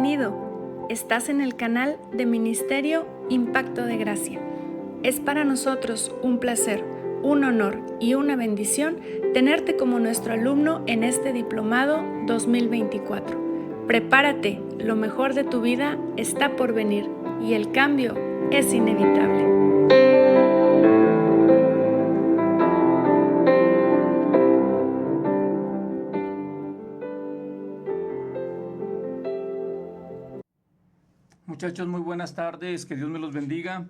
Bienvenido. Estás en el canal de Ministerio Impacto de Gracia. Es para nosotros un placer, un honor y una bendición tenerte como nuestro alumno en este diplomado 2024. Prepárate, lo mejor de tu vida está por venir y el cambio es inevitable. Muchachos, muy buenas tardes, que Dios me los bendiga.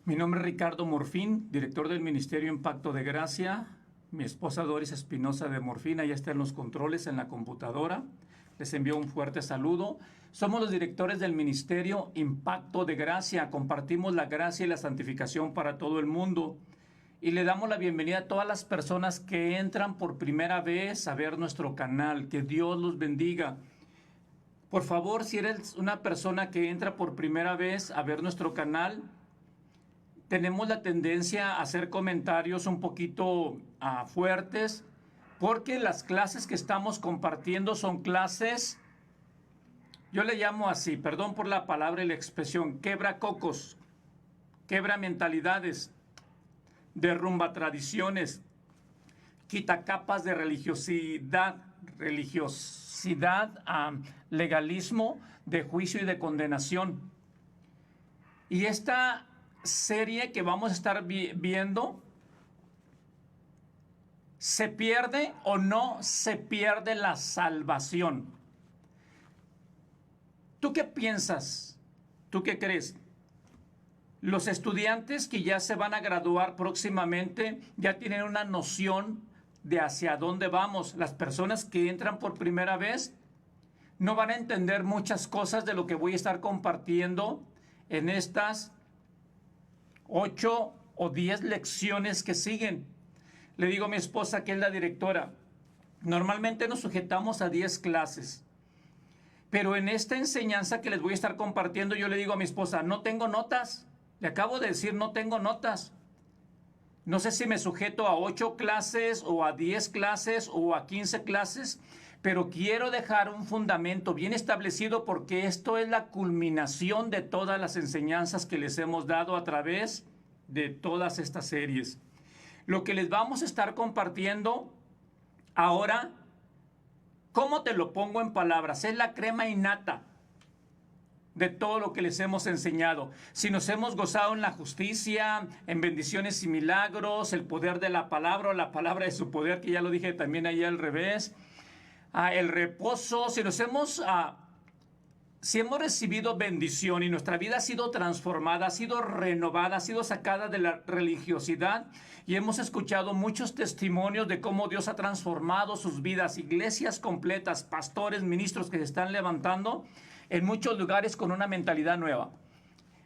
Mi nombre es Ricardo Morfín, director del Ministerio Impacto de Gracia. Mi esposa Doris Espinosa de Morfín, ya está en los controles en la computadora. Les envío un fuerte saludo. Somos los directores del Ministerio Impacto de Gracia. Compartimos la gracia y la santificación para todo el mundo. Y le damos la bienvenida a todas las personas que entran por primera vez a ver nuestro canal. Que Dios los bendiga. Por favor, si eres una persona que entra por primera vez a ver nuestro canal, tenemos la tendencia a hacer comentarios un poquito fuertes, porque las clases que estamos compartiendo son clases, yo le llamo así, perdón por la palabra y la expresión, quebra cocos, quebra mentalidades, derrumba tradiciones, quita capas de religiosidad, legalismo, de juicio y de condenación. Y esta serie que vamos a estar viendo, ¿se pierde o no se pierde la salvación? ¿Tú qué piensas? ¿Tú qué crees? Los estudiantes que ya se van a graduar próximamente ya tienen una noción de hacia dónde vamos. Las personas que entran por primera vez no van a entender muchas cosas de lo que voy a estar compartiendo en estas 8 o 10 lecciones que siguen. Le digo a mi esposa, que es la directora, normalmente nos sujetamos a 10 clases, pero en esta enseñanza que les voy a estar compartiendo, yo le digo a mi esposa, no tengo notas. Le acabo de decir, no tengo notas. No sé si me sujeto a 8 clases o a 10 clases o a 15 clases, pero quiero dejar un fundamento bien establecido, porque esto es la culminación de todas las enseñanzas que les hemos dado a través de todas estas series. Lo que les vamos a estar compartiendo ahora, ¿cómo te lo pongo en palabras? Es la crema innata de todo lo que les hemos enseñado. Si nos hemos gozado en la justicia, en bendiciones y milagros, el poder de la palabra o la palabra de su poder, que ya lo dije también ahí al revés, el reposo, si hemos recibido bendición y nuestra vida ha sido transformada, ha sido renovada, ha sido sacada de la religiosidad, y hemos escuchado muchos testimonios de cómo Dios ha transformado sus vidas, iglesias completas, pastores, ministros que se están levantando en muchos lugares con una mentalidad nueva.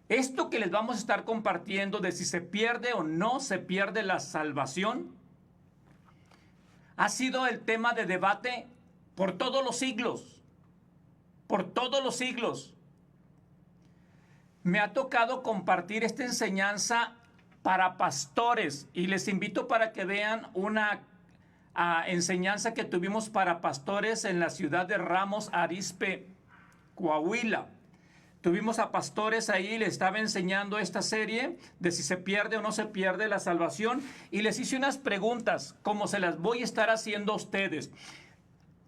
Esto que les vamos a estar compartiendo de si se pierde o no se pierde la salvación, ha sido el tema de debate por todos los siglos. Por todos los siglos. Me ha tocado compartir esta enseñanza para pastores, y les invito para que vean una enseñanza que tuvimos para pastores en la ciudad de Ramos Arizpe, Coahuila. Tuvimos a pastores ahí, les estaba enseñando esta serie de si se pierde o no se pierde la salvación, y les hice unas preguntas como se las voy a estar haciendo a ustedes.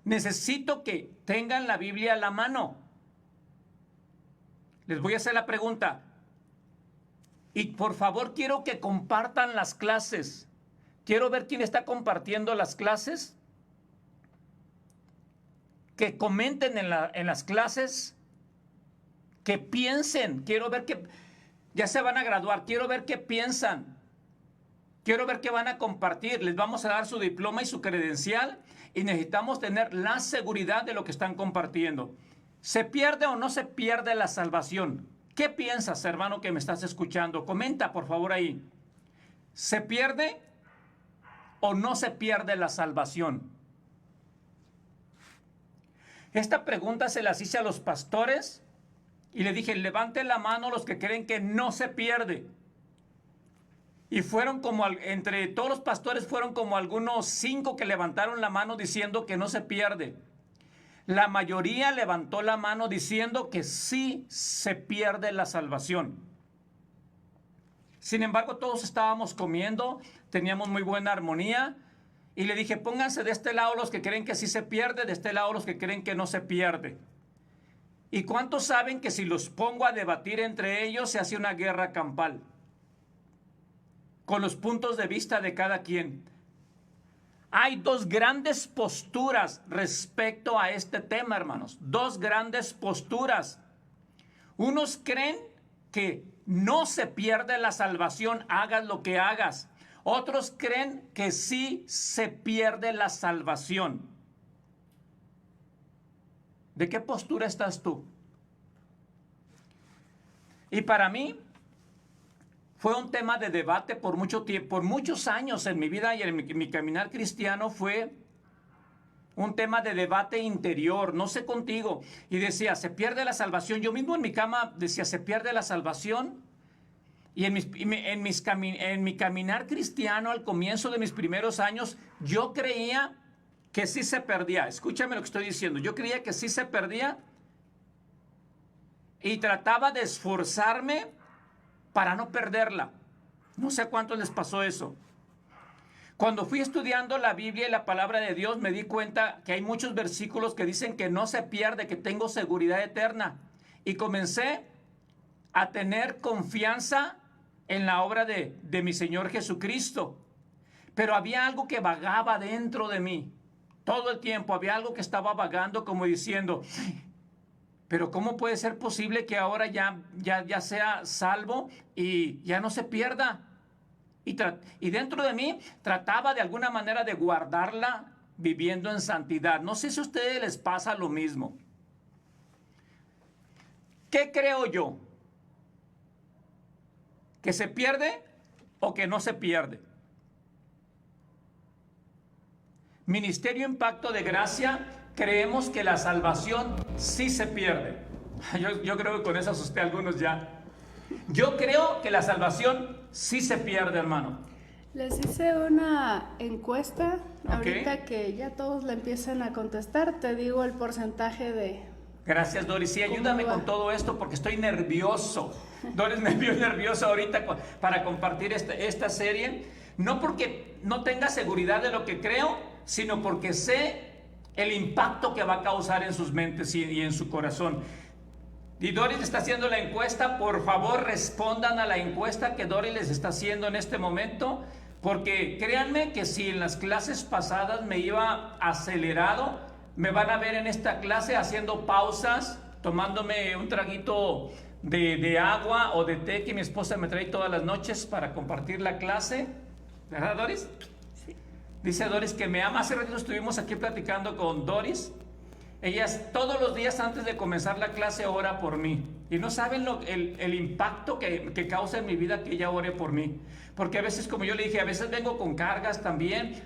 Necesito que tengan la Biblia a la mano. Les voy a hacer la pregunta. Y por favor, quiero que compartan las clases. Quiero ver quién está compartiendo las clases. Que comenten en las clases. Que piensen. Quiero ver que ya se van a graduar. Quiero ver qué piensan. Quiero ver qué van a compartir. Les vamos a dar su diploma y su credencial, y necesitamos tener la seguridad de lo que están compartiendo. ¿Se pierde o no se pierde la salvación? ¿Qué piensas, hermano, que me estás escuchando? Comenta, por favor, ahí. ¿Se pierde o no se pierde la salvación? Esta pregunta se las hice a los pastores y le dije, levanten la mano los que creen que no se pierde. Y fueron como, entre todos los pastores, fueron como algunos 5 que levantaron la mano diciendo que no se pierde. La mayoría levantó la mano diciendo que sí se pierde la salvación. Sin embargo, todos estábamos comiendo, teníamos muy buena armonía, y le dije, pónganse de este lado los que creen que sí se pierde, de este lado los que creen que no se pierde. ¿Y cuántos saben que si los pongo a debatir entre ellos se hace una guerra campal? Con los puntos de vista de cada quien. Hay dos grandes posturas respecto a este tema, hermanos. Dos grandes posturas. Unos creen que no se pierde la salvación, hagas lo que hagas. Otros creen que sí se pierde la salvación. ¿De qué postura estás tú? Y para mí fue un tema de debate por mucho tiempo, por muchos años en mi vida y en mi caminar cristiano fue un tema de debate interior, no sé contigo. Y decía, ¿se pierde la salvación? Yo mismo en mi cama decía, ¿se pierde la salvación? Y en mi caminar cristiano, al comienzo de mis primeros años, yo creía que sí se perdía. Escúchame lo que estoy diciendo. Yo creía que sí se perdía y trataba de esforzarme para no perderla. No sé a cuántos les pasó eso. Cuando fui estudiando la Biblia y la palabra de Dios, me di cuenta que hay muchos versículos que dicen que no se pierde, que tengo seguridad eterna. Y comencé a tener confianza en la obra de mi Señor Jesucristo. Pero había algo que vagaba dentro de mí. Todo el tiempo había algo que estaba vagando como diciendo, pero ¿cómo puede ser posible que ahora ya sea salvo y ya no se pierda? Y dentro de mí trataba de alguna manera de guardarla viviendo en santidad. No sé si a ustedes les pasa lo mismo. ¿Qué creo yo? ¿Que se pierde o que no se pierde? Ministerio Impacto de Gracia, creemos que la salvación sí se pierde. Yo creo que con eso asusté a algunos ya. Yo creo que la salvación sí se pierde, hermano. Les hice una encuesta, ahorita que ya todos la empiezan a contestar, te digo el porcentaje de... Gracias, Doris. Sí, ayúdame con todo esto porque estoy nervioso. Doris me vio nervioso ahorita para compartir esta serie. No porque no tenga seguridad de lo que creo, sino porque sé el impacto que va a causar en sus mentes y en su corazón. Y Doris está haciendo la encuesta. Por favor, respondan a la encuesta que Doris les está haciendo en este momento, porque créanme que si en las clases pasadas me iba acelerado, me van a ver en esta clase haciendo pausas, tomándome un traguito de agua o de té que mi esposa me trae todas las noches para compartir la clase. ¿Verdad, Doris? Sí. Dice Doris que me ama. Hace ratito estuvimos aquí platicando con Doris. Ella todos los días antes de comenzar la clase ora por mí. Y no saben el impacto que causa en mi vida que ella ore por mí. Porque a veces, como yo le dije, a veces vengo con cargas también.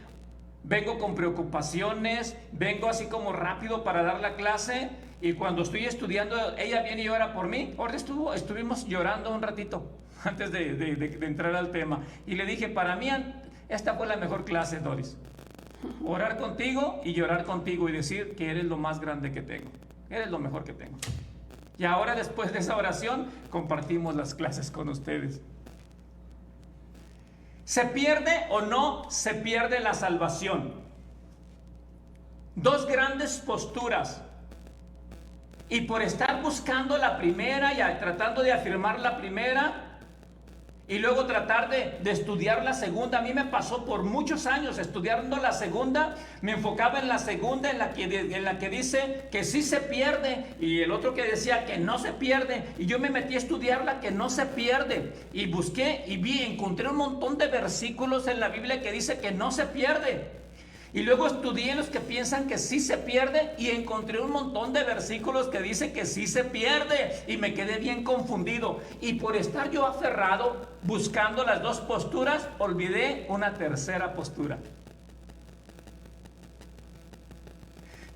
Vengo con preocupaciones. Vengo así como rápido para dar la clase. Y cuando estoy estudiando, ella viene y ora por mí. Ahora estuvimos llorando un ratito antes de entrar al tema. Y le dije, para mí esta fue la mejor clase, Doris. Orar contigo y llorar contigo y decir que eres lo más grande que tengo. Eres lo mejor que tengo. Y ahora, después de esa oración, compartimos las clases con ustedes. ¿Se pierde o no se pierde la salvación? Dos grandes posturas. Y por estar buscando la primera y tratando de afirmar la primera y luego tratar de estudiar la segunda, a mí me pasó por muchos años estudiando la segunda, me enfocaba en la segunda, en la que dice que sí se pierde, y el otro que decía que no se pierde, y yo me metí a estudiar la que no se pierde, y busqué y encontré un montón de versículos en la Biblia que dice que no se pierde. Y luego estudié los que piensan que sí se pierde y encontré un montón de versículos que dicen que sí se pierde y me quedé bien confundido. Y por estar yo aferrado buscando las dos posturas, olvidé una tercera postura.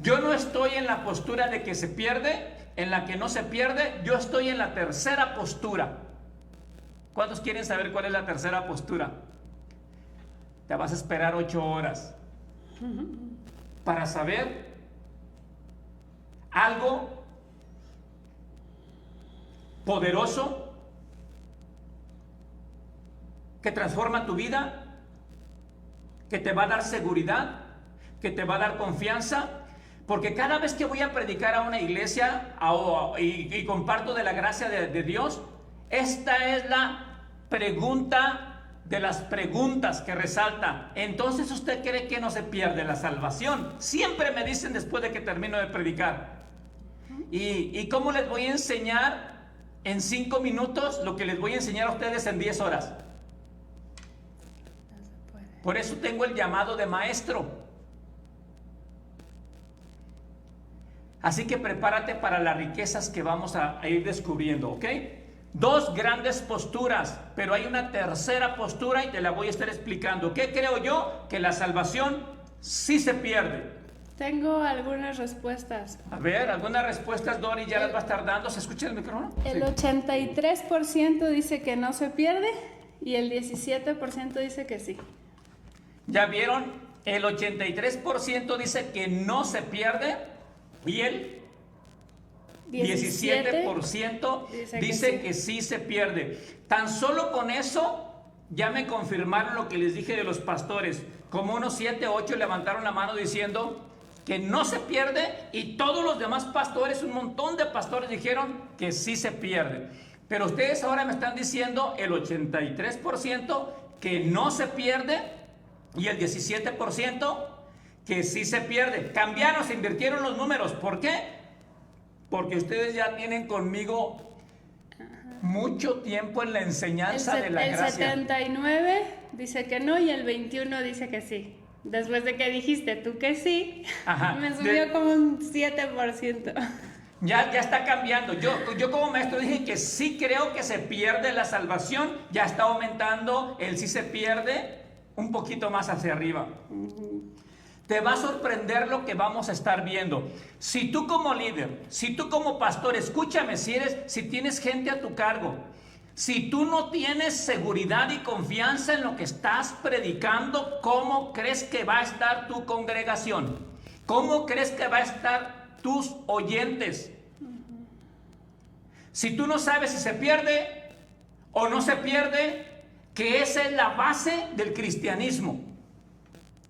Yo no estoy en la postura de que se pierde, en la que no se pierde, yo estoy en la tercera postura. ¿Cuántos quieren saber cuál es la tercera postura? Te vas a esperar 8 horas para saber algo poderoso que transforma tu vida, que te va a dar seguridad, que te va a dar confianza, porque cada vez que voy a predicar a una iglesia y comparto de la gracia de Dios, esta es la pregunta de las preguntas que resalta. Entonces, ¿usted cree que no se pierde la salvación? Siempre me dicen después de que termino de predicar. ¿Y cómo les voy a enseñar en 5 minutos lo que les voy a enseñar a ustedes en 10 horas? Por eso tengo el llamado de maestro. Así que prepárate para las riquezas que vamos a ir descubriendo, ¿ok? 2 grandes posturas, pero hay una tercera postura y te la voy a estar explicando. ¿Qué creo yo? Que la salvación sí se pierde. Tengo algunas respuestas. A ver, algunas respuestas, Dori, ya las va a estar dando. ¿Se escucha el micrófono? El 83% dice que no se pierde y el 17% dice que sí. ¿Ya vieron? El 83% dice que no se pierde y el 17% dice que sí se pierde. Tan solo con eso ya me confirmaron lo que les dije de los pastores. Como unos 7 o 8 levantaron la mano diciendo que no se pierde, y todos los demás pastores, un montón de pastores, dijeron que sí se pierde. Pero ustedes ahora me están diciendo el 83% que no se pierde y el 17% que sí se pierde. Cambiaron, se invirtieron los números. ¿Por qué? Porque ustedes ya tienen conmigo mucho tiempo en la enseñanza de la gracia. El 79 dice que no y el 21 dice que sí. Después de que dijiste tú que sí, me subió como un 7%. Ya está cambiando. Yo como maestro dije que sí creo que se pierde la salvación. Ya está aumentando el sí se pierde un poquito más hacia arriba. Te va a sorprender lo que vamos a estar viendo. Si tú como líder, si tú como pastor, escúchame, si tienes gente a tu cargo, si tú no tienes seguridad y confianza en lo que estás predicando, ¿cómo crees que va a estar tu congregación? ¿Cómo crees que va a estar tus oyentes? Si tú no sabes si se pierde o no se pierde, que esa es la base del cristianismo.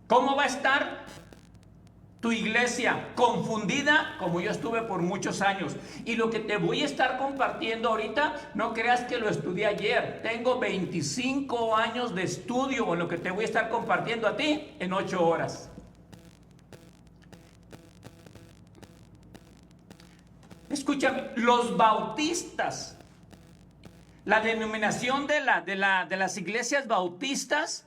¿Cómo va a estar tu iglesia? Confundida, como yo estuve por muchos años. Y lo que te voy a estar compartiendo ahorita, no creas que lo estudié ayer. Tengo 25 años de estudio en lo que te voy a estar compartiendo a ti en 8 horas. Escúchame, los bautistas, la denominación de las iglesias bautistas,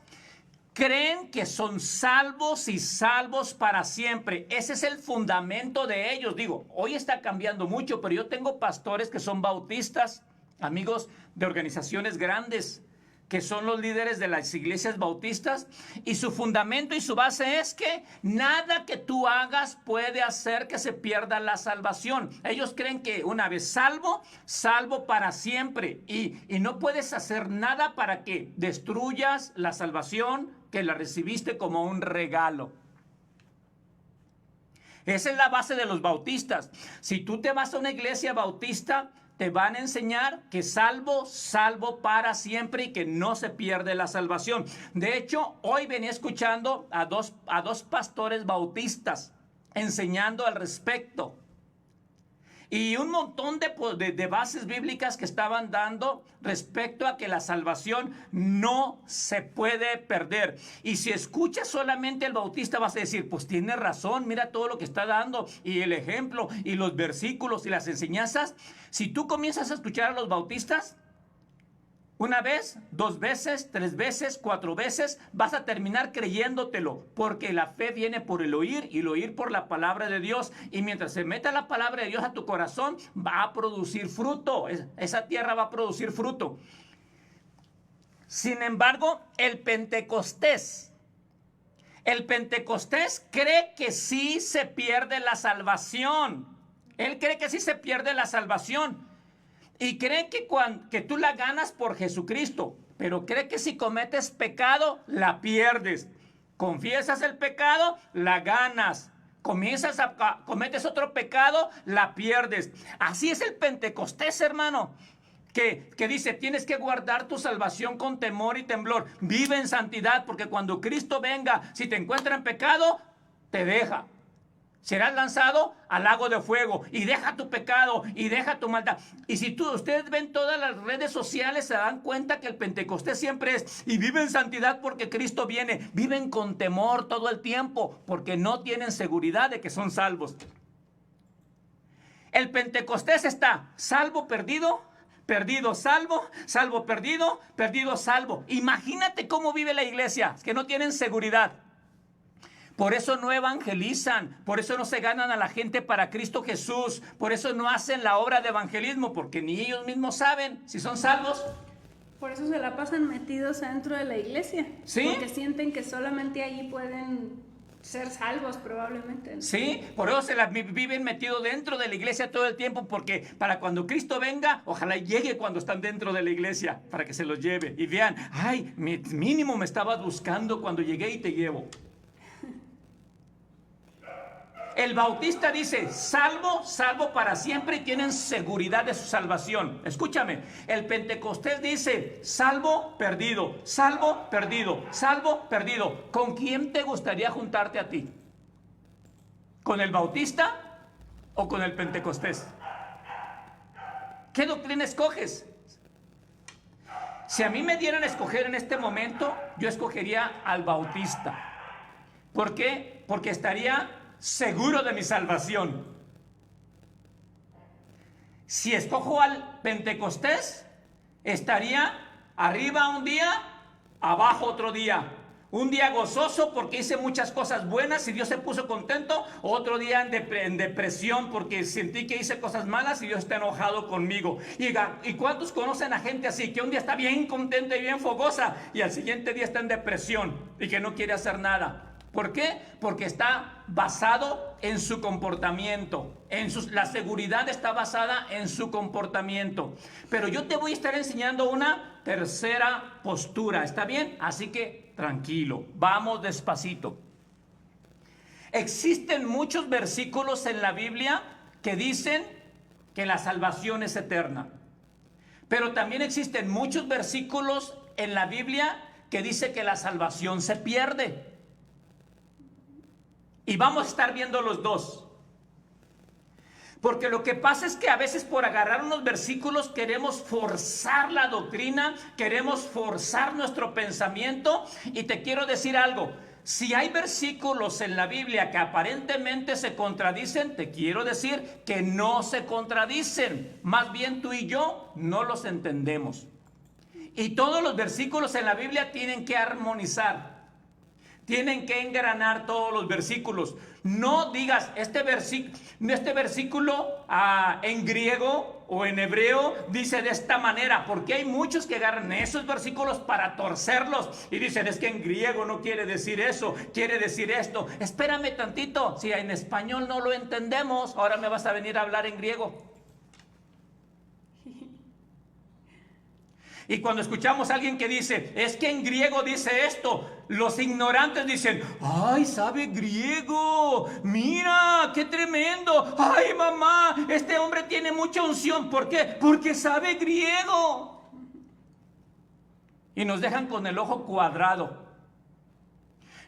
creen que son salvos y salvos para siempre. Ese es el fundamento de ellos. Digo, hoy está cambiando mucho, pero yo tengo pastores que son bautistas, amigos de organizaciones grandes, que son los líderes de las iglesias bautistas, y su fundamento y su base es que nada que tú hagas puede hacer que se pierda la salvación. Ellos creen que una vez salvo, salvo para siempre, y no puedes hacer nada para que destruyas la salvación que la recibiste como un regalo. Esa es la base de los bautistas. Si tú te vas a una iglesia bautista, te van a enseñar que salvo para siempre y que no se pierde la salvación. De hecho, hoy venía escuchando a dos pastores bautistas enseñando al respecto. Y un montón de bases bíblicas que estaban dando respecto a que la salvación no se puede perder. Y si escuchas solamente el bautista vas a decir, pues tiene razón, mira todo lo que está dando y el ejemplo y los versículos y las enseñanzas. Si tú comienzas a escuchar a los bautistas, una vez, 2 veces, 3 veces, 4 veces, vas a terminar creyéndotelo, porque la fe viene por el oír y el oír por la palabra de Dios. Y mientras se meta la palabra de Dios a tu corazón, va a producir fruto. Esa tierra va a producir fruto. Sin embargo, el Pentecostés cree que sí se pierde la salvación. Él cree que sí se pierde la salvación. Y cree que tú la ganas por Jesucristo, pero cree que si cometes pecado, la pierdes. Confiesas el pecado, la ganas. cometes otro pecado, la pierdes. Así es el Pentecostés, hermano. Que dice, tienes que guardar tu salvación con temor y temblor. Vive en santidad, porque cuando Cristo venga, si te encuentra en pecado, te deja. Serás lanzado al lago de fuego y deja tu pecado y deja tu maldad. Y si ustedes ven todas las redes sociales, se dan cuenta que el Pentecostés siempre es, y viven en santidad porque Cristo viene. Viven con temor todo el tiempo porque no tienen seguridad de que son salvos. El Pentecostés está salvo, perdido, perdido, salvo, salvo, perdido, perdido, salvo. Imagínate cómo vive la iglesia, que no tienen seguridad. Por eso no evangelizan, por eso no se ganan a la gente para Cristo Jesús, por eso no hacen la obra de evangelismo, porque ni ellos mismos saben si son salvos. Por eso se la pasan metidos dentro de la iglesia. ¿Sí? Porque sienten que solamente ahí pueden ser salvos probablemente, ¿no? Sí, por eso se la viven metidos dentro de la iglesia todo el tiempo, porque para cuando Cristo venga, ojalá llegue cuando están dentro de la iglesia, para que se los lleve y vean, ay, mínimo me estabas buscando cuando llegué y te llevo. El bautista dice, salvo, salvo para siempre, y tienen seguridad de su salvación. Escúchame, el Pentecostés dice, salvo, perdido, salvo, perdido, salvo, perdido. ¿Con quién te gustaría juntarte a ti? ¿Con el bautista o con el Pentecostés? ¿Qué doctrina escoges? Si a mí me dieran a escoger en este momento, yo escogería al bautista. ¿Por qué? Porque estaría seguro de mi salvación. Si escojo al Pentecostés, estaría arriba un día, abajo otro día. Un día gozoso porque hice muchas cosas buenas y Dios se puso contento. Otro día en depresión porque sentí que hice cosas malas y Dios está enojado conmigo. ¿Y cuántos conocen a gente así? Que un día está bien contenta y bien fogosa y al siguiente día está en depresión y que no quiere hacer nada. ¿Por qué? Porque está basado en su comportamiento. La seguridad está basada en su comportamiento. Pero yo te voy a estar enseñando una tercera postura. ¿Está bien? Así que tranquilo. Vamos despacito. Existen muchos versículos en la Biblia que dicen que la salvación es eterna. Pero también existen muchos versículos en la Biblia que dicen que la salvación se pierde. Y vamos a estar viendo los dos. Porque lo que pasa es que a veces por agarrar unos versículos queremos forzar la doctrina, queremos forzar nuestro pensamiento. Y te quiero decir algo, si hay versículos en la Biblia que aparentemente se contradicen, te quiero decir que no se contradicen. Más bien tú y yo no los entendemos. Y todos los versículos en la Biblia tienen que armonizar. Tienen que engranar todos los versículos. No digas, este versículo en griego o en hebreo dice de esta manera, porque hay muchos que agarran esos versículos para torcerlos y dicen, es que en griego no quiere decir eso, quiere decir esto. Espérame tantito, si en español no lo entendemos, ahora me vas a venir a hablar en griego. Y cuando escuchamos a alguien que dice, es que en griego dice esto, los ignorantes dicen, ¡ay, sabe griego! ¡Mira, qué tremendo! ¡Ay, mamá, este hombre tiene mucha unción! ¿Por qué? Porque sabe griego. Y nos dejan con el ojo cuadrado.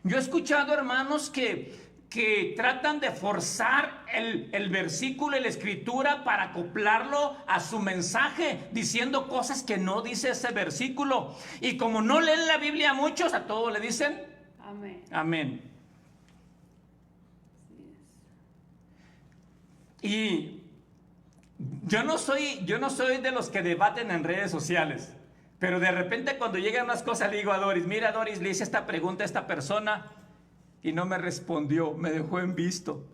Yo he escuchado hermanos que tratan de forzar el versículo y la escritura para acoplarlo a su mensaje, diciendo cosas que no dice ese versículo. Y como no leen la Biblia muchos, a todos le dicen amén. Amén. Y yo no soy de los que debaten en redes sociales, pero de repente cuando llegan unas cosas le digo a Doris, mira Doris, le hice esta pregunta a esta persona y no me respondió, me dejó en visto.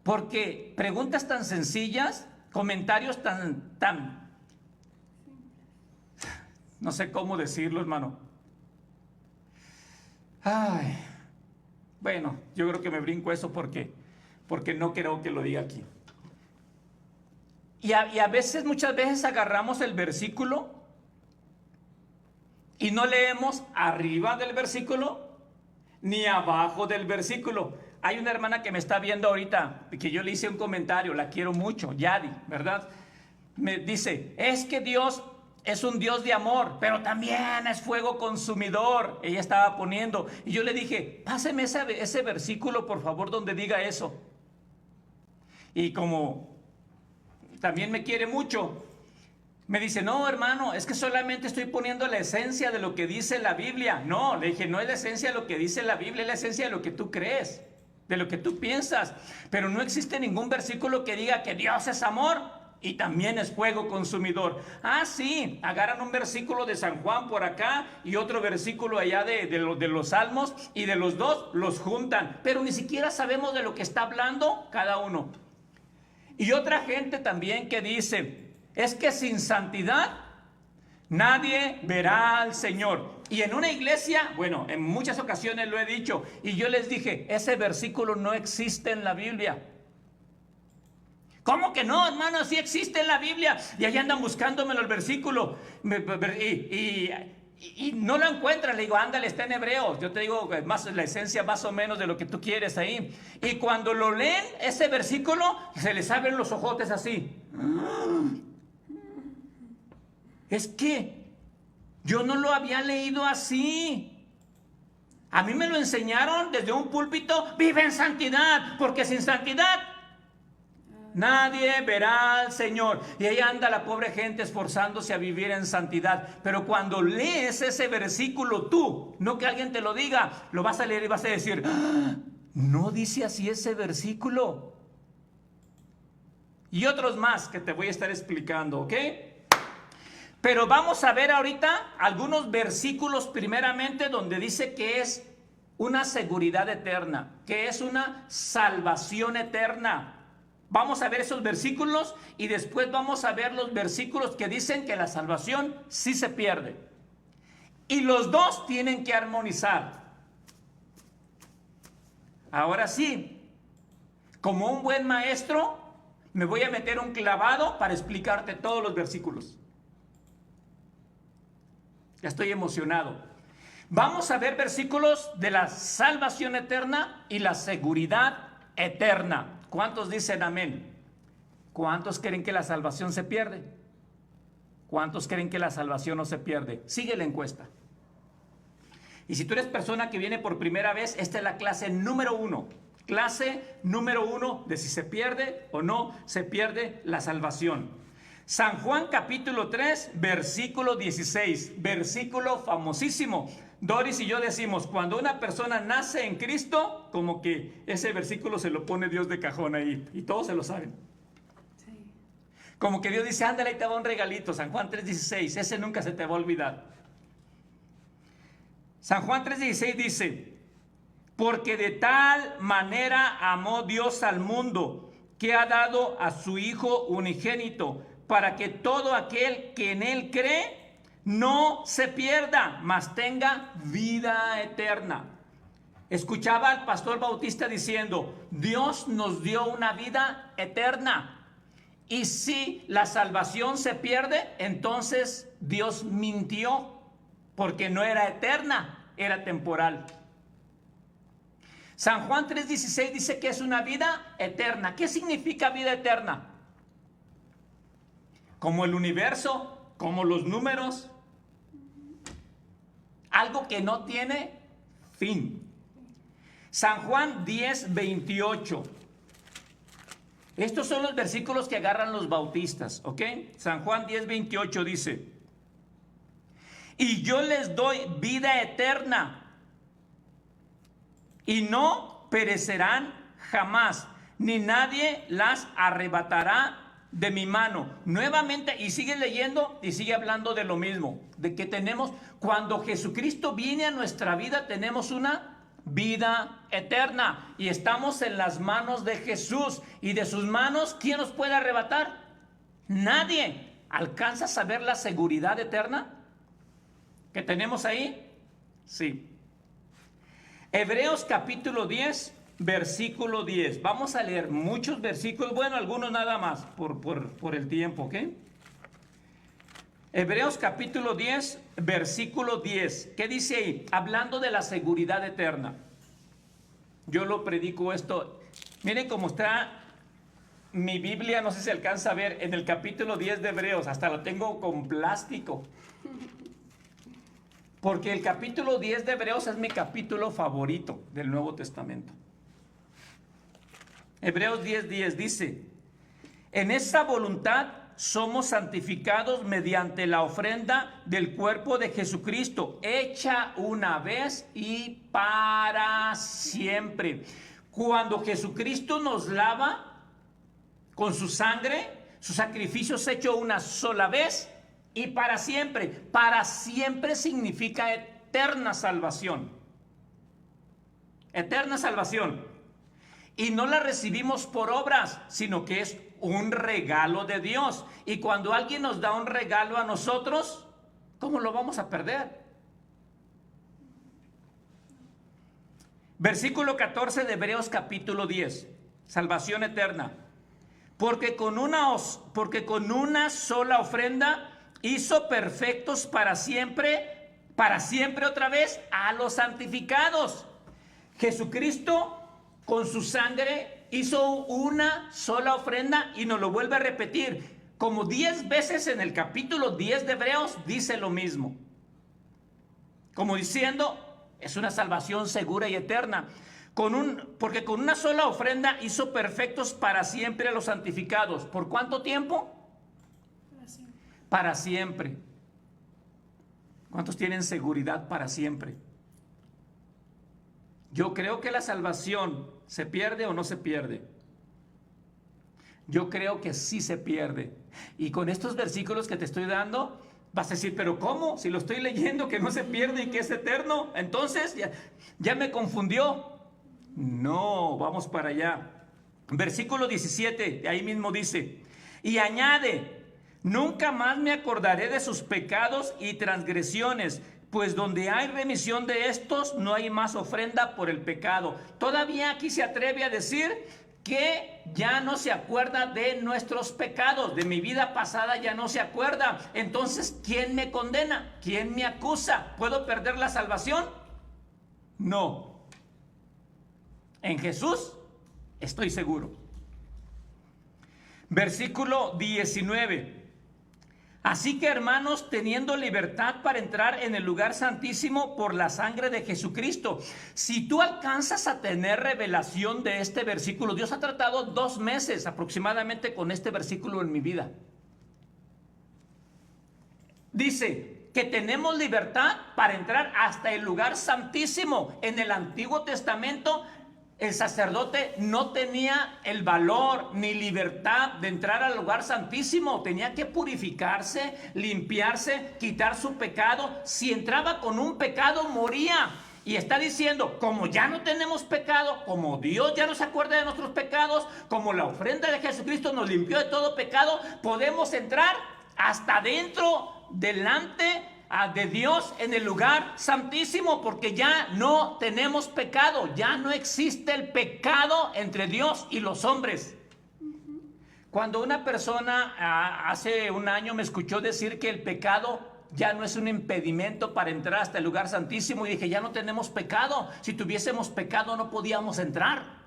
Porque preguntas tan sencillas, comentarios tan no sé cómo decirlo, hermano. Ay, bueno, yo creo que me brinco eso porque no creo que lo diga aquí. Y a veces, muchas veces agarramos el versículo y no leemos arriba del versículo ni abajo del versículo. Hay una hermana que me está viendo ahorita, que yo le hice un comentario, la quiero mucho, Yadi, ¿verdad? Me dice, es que Dios es un Dios de amor, pero también es fuego consumidor. Ella estaba poniendo, y yo le dije, páseme ese versículo, por favor, donde diga eso. Y como también me quiere mucho, me dice, no, hermano, es que solamente estoy poniendo la esencia de lo que dice la Biblia. No, le dije, no es la esencia de lo que dice la Biblia, es la esencia de lo que tú crees, de lo que tú piensas. Pero no existe ningún versículo que diga que Dios es amor y también es fuego consumidor. Ah, sí, agarran un versículo de San Juan por acá y otro versículo allá de los Salmos, y de los dos los juntan. Pero ni siquiera sabemos de lo que está hablando cada uno. Y otra gente también que dice, es que sin santidad nadie verá al Señor. Y en una iglesia, bueno, en muchas ocasiones lo he dicho, y yo les dije, ese versículo no existe en la Biblia. ¿Cómo que no, hermano? Sí existe en la Biblia. Y allá andan buscándomelo el versículo. Y no lo encuentran. Le digo, ándale, está en Hebreos. Yo te digo más la esencia más o menos de lo que tú quieres ahí. Y cuando lo leen, ese versículo, se les abren los ojotes así. Es que yo no lo había leído así. A mí me lo enseñaron desde un púlpito, vive en santidad, porque sin santidad nadie verá al Señor. Y ahí anda la pobre gente esforzándose a vivir en santidad. Pero cuando lees ese versículo tú, no que alguien te lo diga, lo vas a leer y vas a decir, ¡ah! No dice así ese versículo. Y otros más que te voy a estar explicando, ¿ok? Pero vamos a ver ahorita algunos versículos primeramente donde dice que es una seguridad eterna, que es una salvación eterna. Vamos a ver esos versículos y después vamos a ver los versículos que dicen que la salvación sí se pierde. Y los dos tienen que armonizar. Ahora sí, como un buen maestro, me voy a meter un clavado para explicarte todos los versículos. Ya estoy emocionado. Vamos a ver versículos de la salvación eterna y la seguridad eterna. ¿Cuántos dicen amén? ¿Cuántos creen que la salvación se pierde? ¿Cuántos creen que la salvación no se pierde? Sigue la encuesta. Y si tú eres persona que viene por primera vez, esta es la clase número 1. Clase número 1 de si se pierde o no se pierde la salvación. San Juan capítulo 3, versículo 16, versículo famosísimo. Doris y yo decimos, cuando una persona nace en Cristo, como que ese versículo se lo pone Dios de cajón ahí, y todos se lo saben. Sí. Como que Dios dice, ándale, ahí te va un regalito, San Juan 3:16, ese nunca se te va a olvidar. San Juan 3:16 dice, porque de tal manera amó Dios al mundo, que ha dado a su Hijo unigénito, para que todo aquel que en Él cree no se pierda, mas tenga vida eterna. Escuchaba al pastor Bautista diciendo, Dios nos dio una vida eterna. Y si la salvación se pierde, entonces Dios mintió, porque no era eterna, era temporal. San Juan 3:16 dice que es una vida eterna. ¿Qué significa vida eterna? Como el universo, como los números, algo que no tiene fin. San Juan 10:28. Estos son los versículos que agarran los bautistas, ¿ok? San Juan 10:28 dice, y yo les doy vida eterna, y no perecerán jamás, ni nadie las arrebatará de mi mano. Nuevamente, y sigue leyendo y sigue hablando de lo mismo, de que tenemos, cuando Jesucristo viene a nuestra vida, tenemos una vida eterna y estamos en las manos de Jesús, y de sus manos, ¿quién nos puede arrebatar? Nadie. ¿Alcanzas a ver la seguridad eterna que tenemos ahí? Sí. Hebreos capítulo 10, versículo 10. Vamos a leer muchos versículos, bueno, algunos nada más por el tiempo, ¿ok? Hebreos capítulo 10, versículo 10. ¿Qué dice ahí? Hablando de la seguridad eterna. yo lo predico esto. Miren cómo está mi Biblia, no sé si se alcanza a ver, en el capítulo 10 de Hebreos, hasta lo tengo con plástico. Porque el capítulo 10 de Hebreos es mi capítulo favorito del Nuevo Testamento. Hebreos 10:10 dice: en esa voluntad somos santificados mediante la ofrenda del cuerpo de Jesucristo, hecha una vez y para siempre. Cuando Jesucristo nos lava con su sangre, su sacrificio es hecho una sola vez y para siempre. Para siempre significa eterna salvación. Eterna salvación. Y no la recibimos por obras, sino que es un regalo de Dios. Y cuando alguien nos da un regalo a nosotros, ¿cómo lo vamos a perder? Versículo 14 de Hebreos capítulo 10. Salvación eterna. Porque con una sola ofrenda hizo perfectos para siempre otra vez a los santificados. Jesucristo con su sangre hizo una sola ofrenda y nos lo vuelve a repetir. Como 10 veces en el capítulo 10 de Hebreos dice lo mismo. Como diciendo, es una salvación segura y eterna. Porque con una sola ofrenda hizo perfectos para siempre a los santificados. ¿Por cuánto tiempo? Para siempre. ¿Cuántos tienen seguridad para siempre? Yo creo que la salvación se pierde o no se pierde. Yo creo que sí se pierde. Y con estos versículos que te estoy dando, vas a decir, ¿pero cómo? Si lo estoy leyendo que no se pierde y que es eterno, entonces ya me confundió. No, vamos para allá. Versículo 17, ahí mismo dice, y añade, nunca más me acordaré de sus pecados y transgresiones, pues donde hay remisión de estos, no hay más ofrenda por el pecado. Todavía aquí se atreve a decir que ya no se acuerda de nuestros pecados, de mi vida pasada ya no se acuerda. Entonces, ¿quién me condena? ¿Quién me acusa? ¿Puedo perder la salvación? No. En Jesús estoy seguro. Versículo 19. Así que, hermanos, teniendo libertad para entrar en el lugar santísimo por la sangre de Jesucristo. Si tú alcanzas a tener revelación de este versículo, Dios ha tratado 2 meses aproximadamente con este versículo en mi vida. Dice que tenemos libertad para entrar hasta el lugar santísimo. En el Antiguo Testamento, el sacerdote no tenía el valor ni libertad de entrar al lugar santísimo. Tenía que purificarse, limpiarse, quitar su pecado. Si entraba con un pecado, moría. Y está diciendo, como ya no tenemos pecado, como Dios ya no se acuerda de nuestros pecados, como la ofrenda de Jesucristo nos limpió de todo pecado, podemos entrar hasta dentro, delante de Dios en el lugar santísimo, porque ya no tenemos pecado, ya no existe el pecado entre Dios y los hombres. Cuando una persona hace un año me escuchó decir que el pecado ya no es un impedimento para entrar hasta el lugar santísimo, y dije, ya no tenemos pecado. Si tuviésemos pecado no podíamos entrar.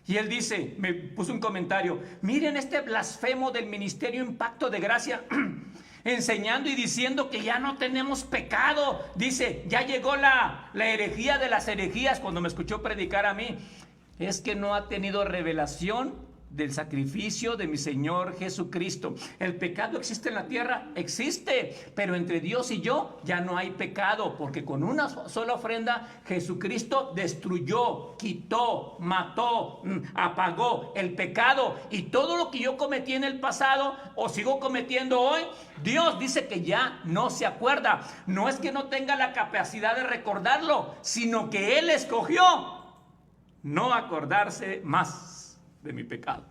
Y él dice, me puso un comentario, miren este blasfemo del Ministerio Impacto de Gracia, enseñando y diciendo que ya no tenemos pecado. Dice, ya llegó la herejía de las herejías. Cuando me escuchó predicar a mí, es que no ha tenido revelación del sacrificio de mi Señor Jesucristo. El pecado existe en la tierra, existe, pero entre Dios y yo ya no hay pecado, porque con una sola ofrenda Jesucristo destruyó, quitó, mató, apagó el pecado. Y todo lo que yo cometí en el pasado o sigo cometiendo hoy, Dios dice que ya no se acuerda. No es que no tenga la capacidad de recordarlo, sino que Él escogió no acordarse más de mi pecado.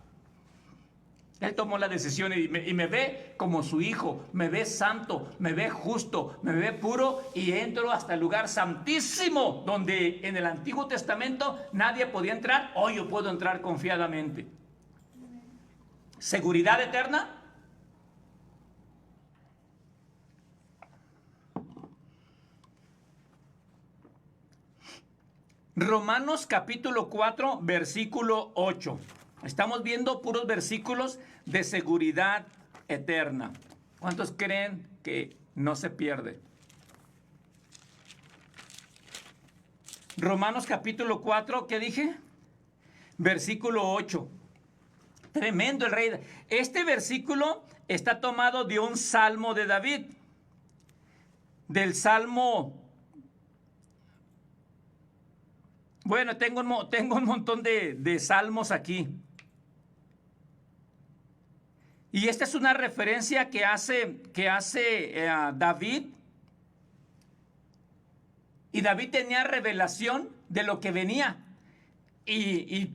Él tomó la decisión y me ve como su hijo, me ve santo, me ve justo, me ve puro, y entro hasta el lugar santísimo, donde en el Antiguo Testamento nadie podía entrar. Hoy yo puedo entrar confiadamente. ¿Seguridad eterna? Romanos capítulo 4, versículo 8. Estamos viendo puros versículos de seguridad eterna. ¿Cuántos creen que no se pierde? Romanos capítulo 4, ¿qué dije? Versículo 8. Tremendo el rey. Este versículo está tomado de un salmo de David. Del salmo. Bueno, tengo un montón de salmos aquí. Y esta es una referencia que hace David. Y David tenía revelación de lo que venía. Y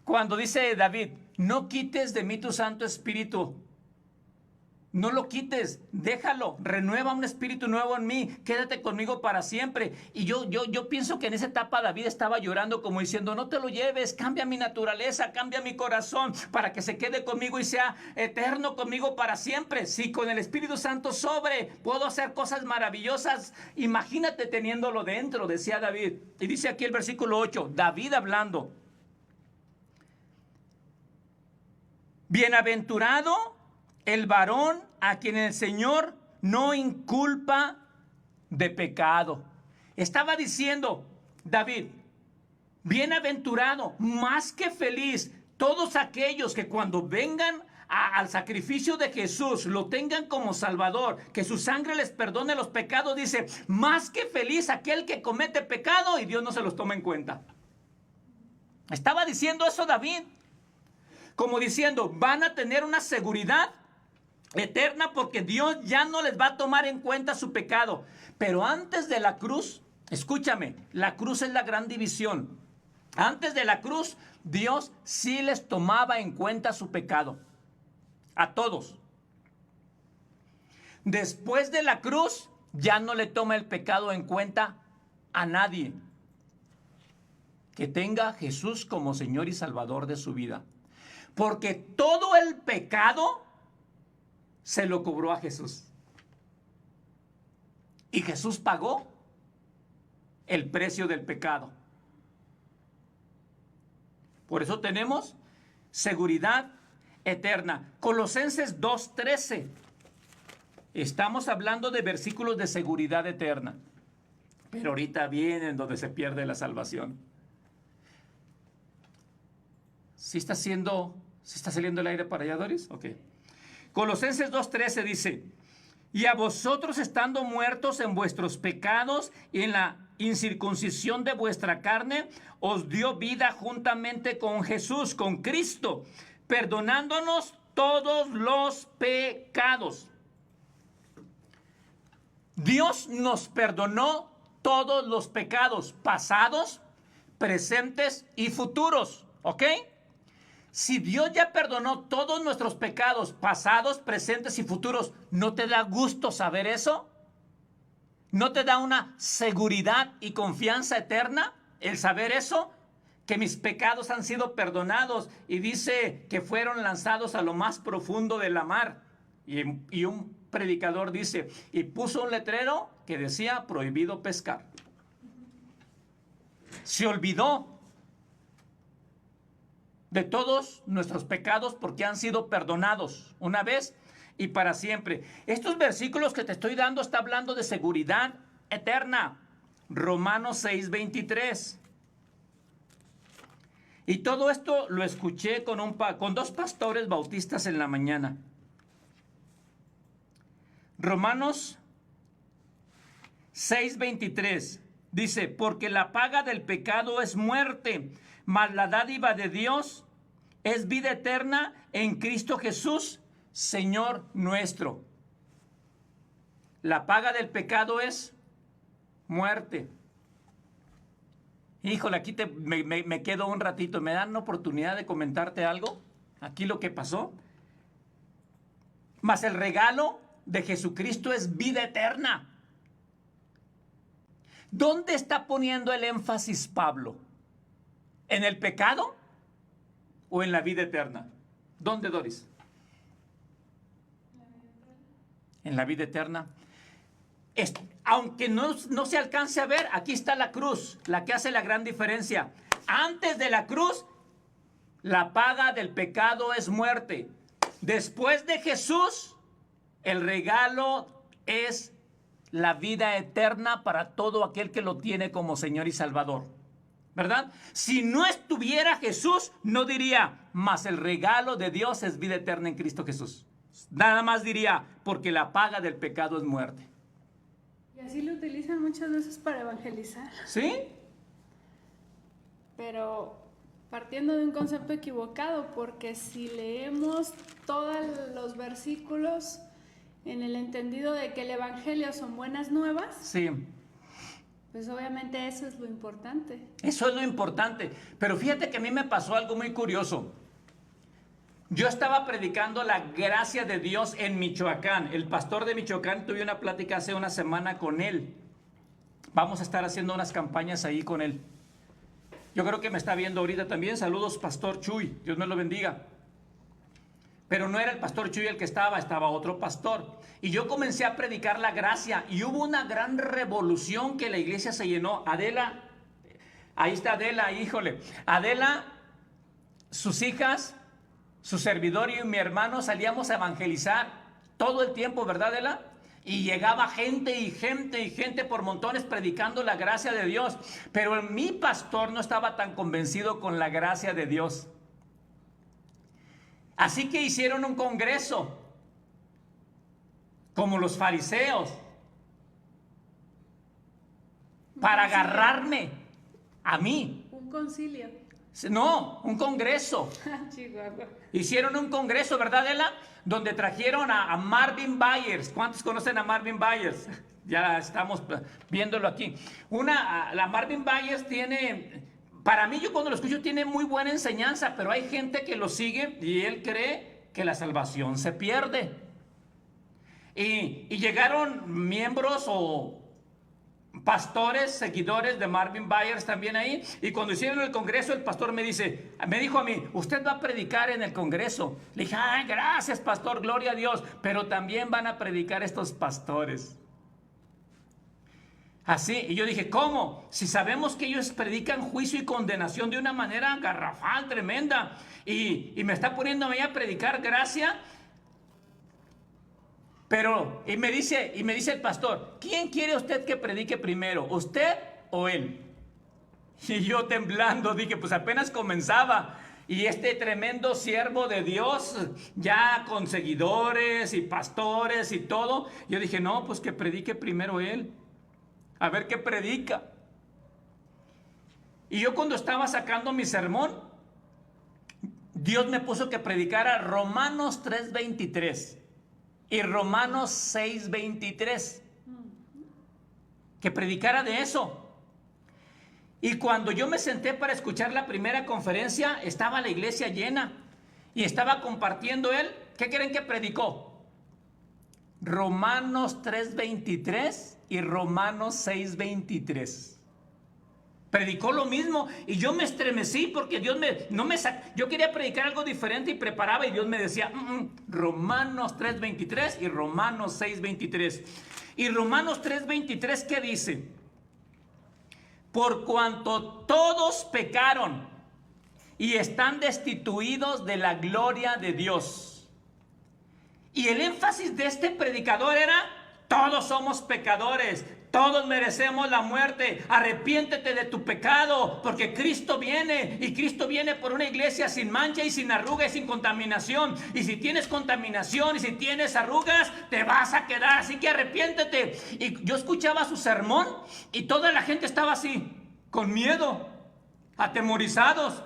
cuando dice David, no quites de mí tu Santo Espíritu. No lo quites, déjalo, renueva un espíritu nuevo en mí, quédate conmigo para siempre. Y yo pienso que en esa etapa David estaba llorando como diciendo, no te lo lleves, cambia mi naturaleza, cambia mi corazón para que se quede conmigo y sea eterno conmigo para siempre. Si con el Espíritu Santo sobre puedo hacer cosas maravillosas, imagínate teniéndolo dentro, decía David. Y dice aquí el versículo 8, David hablando. Bienaventurado el varón a quien el Señor no inculpa de pecado. Estaba diciendo David, bienaventurado, más que feliz, todos aquellos que cuando vengan al sacrificio de Jesús lo tengan como Salvador, que su sangre les perdone los pecados, dice, más que feliz aquel que comete pecado y Dios no se los toma en cuenta. Estaba diciendo eso David, como diciendo, van a tener una seguridad eterna porque Dios ya no les va a tomar en cuenta su pecado. Pero antes de la cruz, escúchame, la cruz es la gran división. Antes de la cruz, Dios sí les tomaba en cuenta su pecado. A todos. Después de la cruz, ya no le toma el pecado en cuenta a nadie que tenga a Jesús como Señor y Salvador de su vida. Porque todo el pecado se lo cobró a Jesús. Y Jesús pagó el precio del pecado. Por eso tenemos seguridad eterna. Colosenses 2:13. Estamos hablando de versículos de seguridad eterna. Pero ahorita vienen donde se pierde la salvación. ¿Sí está saliendo el aire para allá, Doris? Ok. Colosenses 2:13 dice, y a vosotros estando muertos en vuestros pecados y en la incircuncisión de vuestra carne, os dio vida juntamente con Jesús, con Cristo, perdonándonos todos los pecados. Dios nos perdonó todos los pecados, pasados, presentes y futuros, ¿ok? Si Dios ya perdonó todos nuestros pecados pasados, presentes y futuros, ¿no te da gusto saber eso? ¿No te da una seguridad y confianza eterna el saber eso? Que mis pecados han sido perdonados y dice que fueron lanzados a lo más profundo de la mar. Y un predicador dice, y puso un letrero que decía prohibido pescar. Se olvidó de todos nuestros pecados porque han sido perdonados una vez y para siempre. Estos versículos que te estoy dando está hablando de seguridad eterna. Romanos 6:23. Y todo esto lo escuché con dos pastores bautistas en la mañana. Romanos 6:23 dice, porque la paga del pecado es muerte, mas la dádiva de Dios es vida eterna en Cristo Jesús, Señor nuestro. La paga del pecado es muerte. Híjole, aquí me quedo un ratito. ¿Me dan la oportunidad de comentarte algo? Aquí lo que pasó. Mas el regalo de Jesucristo es vida eterna. ¿Dónde está poniendo el énfasis Pablo? ¿En el pecado o en la vida eterna? ¿Dónde, Doris? En la vida eterna. aunque no se alcance a ver, aquí está la cruz, la que hace la gran diferencia. Antes de la cruz, la paga del pecado es muerte. Después de Jesús, el regalo es la vida eterna para todo aquel que lo tiene como Señor y Salvador, ¿verdad? Si no estuviera Jesús, no diría, mas el regalo de Dios es vida eterna en Cristo Jesús. Nada más diría, porque la paga del pecado es muerte. Y así lo utilizan muchas veces para evangelizar. ¿Sí? Pero partiendo de un concepto equivocado, porque si leemos todos los versículos en el entendido de que el evangelio son buenas nuevas, sí, pues obviamente eso es lo importante. Eso es lo importante. Pero fíjate que a mí me pasó algo muy curioso. Yo estaba predicando la gracia de Dios en Michoacán. El pastor de Michoacán, tuve una plática hace una semana con él. Vamos a estar haciendo unas campañas ahí con él. Yo creo que me está viendo ahorita también. Saludos, Pastor Chuy. Dios me lo bendiga. Pero no era el pastor Chuy el que estaba otro pastor. Y yo comencé a predicar la gracia y hubo una gran revolución que la iglesia se llenó. Adela, ahí está Adela, híjole. Adela, sus hijas, su servidor y mi hermano salíamos a evangelizar todo el tiempo, ¿verdad, Adela? Y llegaba gente y gente y gente por montones predicando la gracia de Dios. Pero mi pastor no estaba tan convencido con la gracia de Dios. Así que hicieron un congreso, como los fariseos, para agarrarme a mí. Un concilio. No, un congreso. Chihuahua. Hicieron un congreso, ¿verdad, Ela? Donde trajeron a Marvin Byers. ¿Cuántos conocen a Marvin Byers? Ya estamos viéndolo aquí. La Marvin Byers tiene, para mí, yo cuando lo escucho, tiene muy buena enseñanza, pero hay gente que lo sigue y él cree que la salvación se pierde. Y llegaron miembros o pastores, seguidores de Marvin Byers también ahí, y cuando hicieron el congreso, el pastor me dijo a mí, usted va a predicar en el congreso. Le dije, ay, gracias, pastor, gloria a Dios, pero también van a predicar estos pastores. Así, y yo dije, ¿cómo? Si sabemos que ellos predican juicio y condenación de una manera garrafal, tremenda, y me está poniendo a mí a predicar gracia. Pero, y me dice el pastor, ¿quién quiere usted que predique primero, usted o él? Y yo temblando dije, pues apenas comenzaba. Y este tremendo siervo de Dios, ya con seguidores y pastores y todo, yo dije, no, pues que predique primero él. A ver qué predica. Y yo cuando estaba sacando mi sermón, Dios me puso que predicara Romanos 3:23. Y Romanos 6:23, que predicara de eso. Y cuando yo me senté para escuchar la primera conferencia, estaba la iglesia llena y estaba compartiendo él. ¿Qué creen que predicó? Romanos 3:23 y Romanos 6:23. Predicó lo mismo y yo me estremecí porque Dios yo quería predicar algo diferente y preparaba y Dios me decía Romanos 3:23 y Romanos 6:23. Y Romanos 3:23, ¿qué dice? Por cuanto todos pecaron y están destituidos de la gloria de Dios. Y el énfasis de este predicador era, todos somos pecadores, todos merecemos la muerte, arrepiéntete de tu pecado, porque Cristo viene, y Cristo viene por una iglesia sin mancha y sin arruga y sin contaminación, y si tienes contaminación y si tienes arrugas, te vas a quedar, así que arrepiéntete. Y yo escuchaba su sermón, y toda la gente estaba así, con miedo, atemorizados.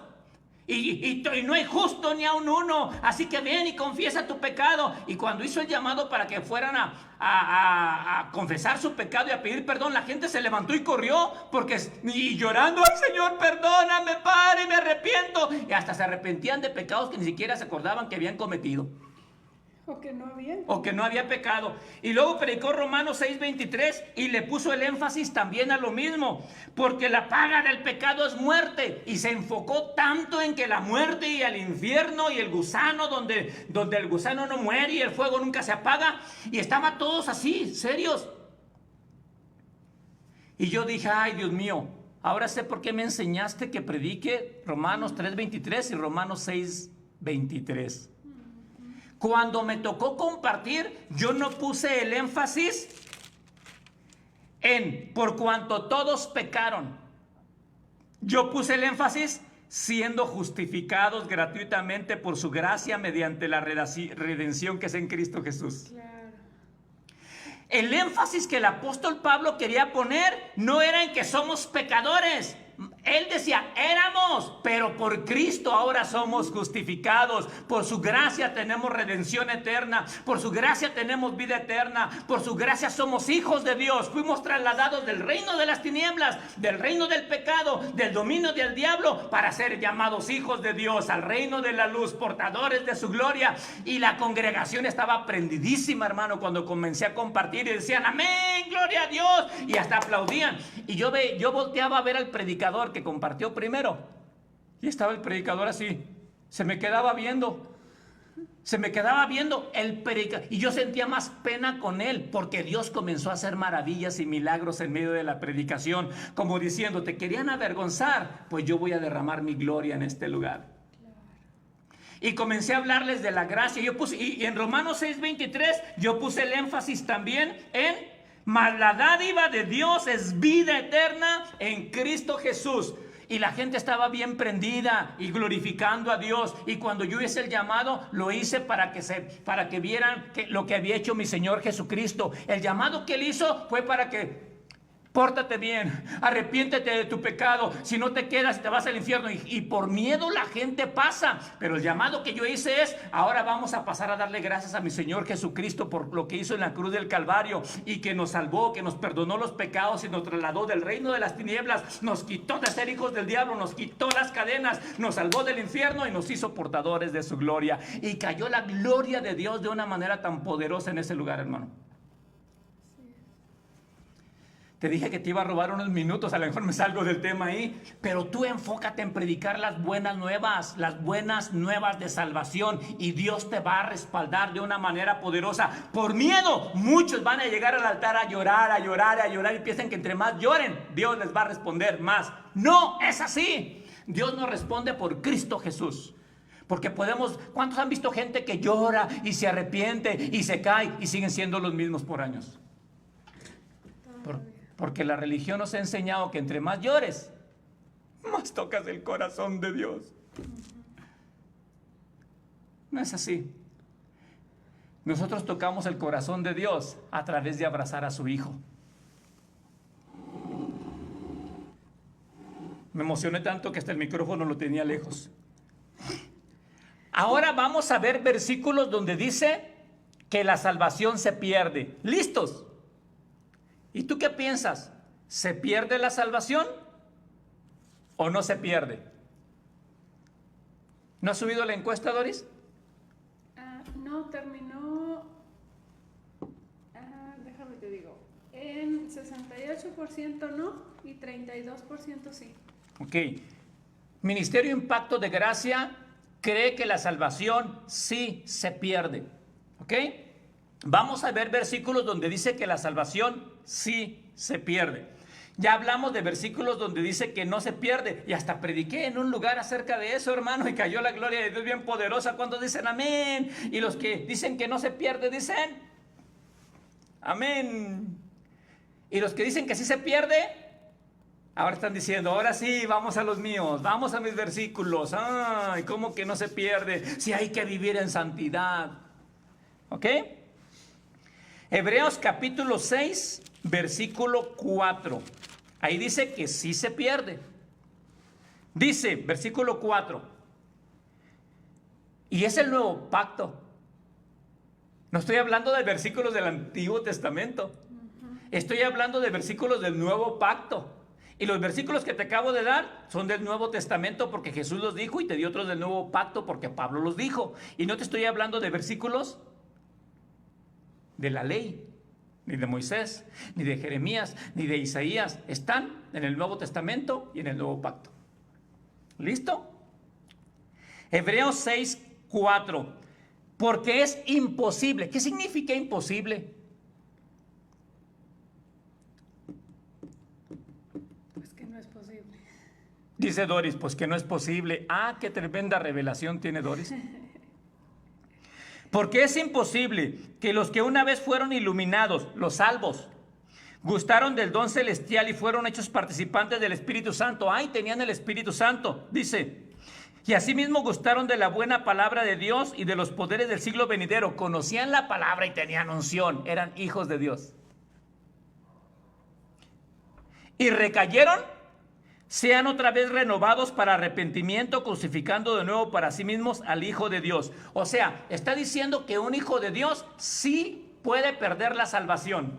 Y no hay justo ni a un uno, así que ven y confiesa tu pecado. Y cuando hizo el llamado para que fueran a confesar su pecado y a pedir perdón, la gente se levantó y corrió, y llorando, ay Señor, perdóname, Padre, me arrepiento. Y hasta se arrepentían de pecados que ni siquiera se acordaban que habían cometido. O que no había pecado. Y luego predicó Romanos 6:23 y le puso el énfasis también a lo mismo, porque la paga del pecado es muerte, y se enfocó tanto en que la muerte y el infierno y el gusano, donde el gusano no muere y el fuego nunca se apaga, y estaban todos así, serios. Y yo dije, ay Dios mío, ahora sé por qué me enseñaste que predique Romanos 3:23 y Romanos 6:23. Cuando me tocó compartir, yo no puse el énfasis en por cuanto todos pecaron. Yo puse el énfasis siendo justificados gratuitamente por su gracia mediante la redención que es en Cristo Jesús. Claro. El énfasis que el apóstol Pablo quería poner no era en que somos pecadores. Él decía, éramos, pero por Cristo ahora somos justificados. Por su gracia tenemos redención eterna. Por su gracia tenemos vida eterna. Por su gracia somos hijos de Dios. Fuimos trasladados del reino de las tinieblas, del reino del pecado, del dominio del diablo, para ser llamados hijos de Dios, al reino de la luz, portadores de su gloria. Y la congregación estaba prendidísima, hermano, cuando comencé a compartir y decían, amén, gloria a Dios. Y hasta aplaudían. Y yo volteaba a ver al predicador que compartió primero, y estaba el predicador así, se me quedaba viendo el predicador, y yo sentía más pena con él, porque Dios comenzó a hacer maravillas y milagros en medio de la predicación, como diciendo, te querían avergonzar, pues yo voy a derramar mi gloria en este lugar. Y comencé a hablarles de la gracia. Y en Romanos 6:23 yo puse el énfasis también en mas la dádiva de Dios es vida eterna en Cristo Jesús. Y la gente estaba bien prendida y glorificando a Dios. Y cuando yo hice el llamado, lo hice para que vieran lo que había hecho mi Señor Jesucristo. El llamado que Él hizo fue para que pórtate bien, arrepiéntete de tu pecado, si no te quedas te vas al infierno, y por miedo la gente pasa, pero el llamado que yo hice es, ahora vamos a pasar a darle gracias a mi Señor Jesucristo por lo que hizo en la cruz del Calvario, y que nos salvó, que nos perdonó los pecados y nos trasladó del reino de las tinieblas, nos quitó de ser hijos del diablo, nos quitó las cadenas, nos salvó del infierno y nos hizo portadores de su gloria, y cayó la gloria de Dios de una manera tan poderosa en ese lugar, hermano. Te dije que te iba a robar unos minutos, a lo mejor me salgo del tema ahí, pero tú enfócate en predicar las buenas nuevas de salvación, y Dios te va a respaldar de una manera poderosa. Por miedo, muchos van a llegar al altar a llorar, y piensan que entre más lloren, Dios les va a responder más. No, es así. Dios nos responde por Cristo Jesús. Porque ¿cuántos han visto gente que llora y se arrepiente y se cae y siguen siendo los mismos por años? Porque la religión nos ha enseñado que entre más llores, más tocas el corazón de Dios. No es así. Nosotros tocamos el corazón de Dios a través de abrazar a su Hijo. Me emocioné tanto que hasta el micrófono lo tenía lejos. Ahora vamos a ver versículos donde dice que la salvación se pierde. ¿Listos? ¿Y tú qué piensas? ¿Se pierde la salvación o no se pierde? ¿No has subido la encuesta, Doris? No, terminó, déjame te digo, en 68% no y 32% sí. Ok. Ministerio Impacto de Gracia cree que la salvación sí se pierde. ¿Ok? Vamos a ver versículos donde dice que la salvación sí se pierde. Ya hablamos de versículos donde dice que no se pierde, y hasta prediqué en un lugar acerca de eso, hermano, y cayó la gloria de Dios bien poderosa cuando dicen amén. Y los que dicen que no se pierde dicen amén. Y los que dicen que sí se pierde, ahora están diciendo, ahora sí, vamos a los míos, vamos a mis versículos. Ay, ¿cómo que no se pierde? Si hay que vivir en santidad. ¿Ok? Hebreos capítulo 6, versículo 4. Ahí dice que sí se pierde. Dice, versículo 4. Y es el nuevo pacto. No estoy hablando de versículos del Antiguo Testamento. Estoy hablando de versículos del nuevo pacto. Y los versículos que te acabo de dar son del Nuevo Testamento porque Jesús los dijo, y te di otros del nuevo pacto porque Pablo los dijo. Y no te estoy hablando de versículos de la ley, ni de Moisés, ni de Jeremías, ni de Isaías. Están en el Nuevo Testamento y en el Nuevo Pacto. ¿Listo? Hebreos 6, 4. Porque es imposible. ¿Qué significa imposible? no es posible. Dice Doris, pues que no es posible. Ah, qué tremenda revelación tiene Doris. Porque es imposible que los que una vez fueron iluminados, los salvos, gustaron del don celestial y fueron hechos participantes del Espíritu Santo. Ay, tenían el Espíritu Santo, dice. Y asimismo gustaron de la buena palabra de Dios y de los poderes del siglo venidero. Conocían la palabra y tenían unción. Eran hijos de Dios. Y recayeron, sean otra vez renovados para arrepentimiento, crucificando de nuevo para sí mismos al Hijo de Dios. O sea, está diciendo que un hijo de Dios sí puede perder la salvación.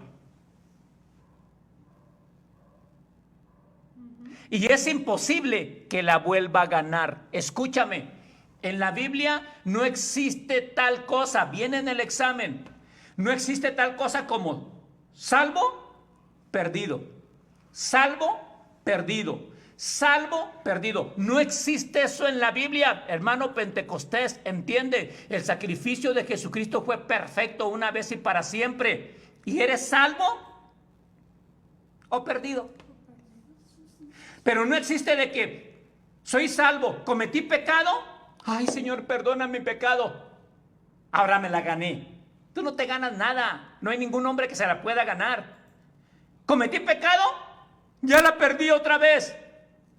Y es imposible que la vuelva a ganar. Escúchame, en la Biblia no existe tal cosa, viene en el examen, no existe tal cosa como salvo, perdido. Salvo, perdido. Salvo, perdido. No existe eso en la Biblia, hermano Pentecostés. Entiende, el sacrificio de Jesucristo fue perfecto una vez y para siempre. ¿Y eres salvo o perdido? Pero no existe de que soy salvo, cometí pecado. Ay, Señor, perdona mi pecado. Ahora me la gané. Tú no te ganas nada. No hay ningún hombre que se la pueda ganar. Cometí pecado, ya la perdí otra vez.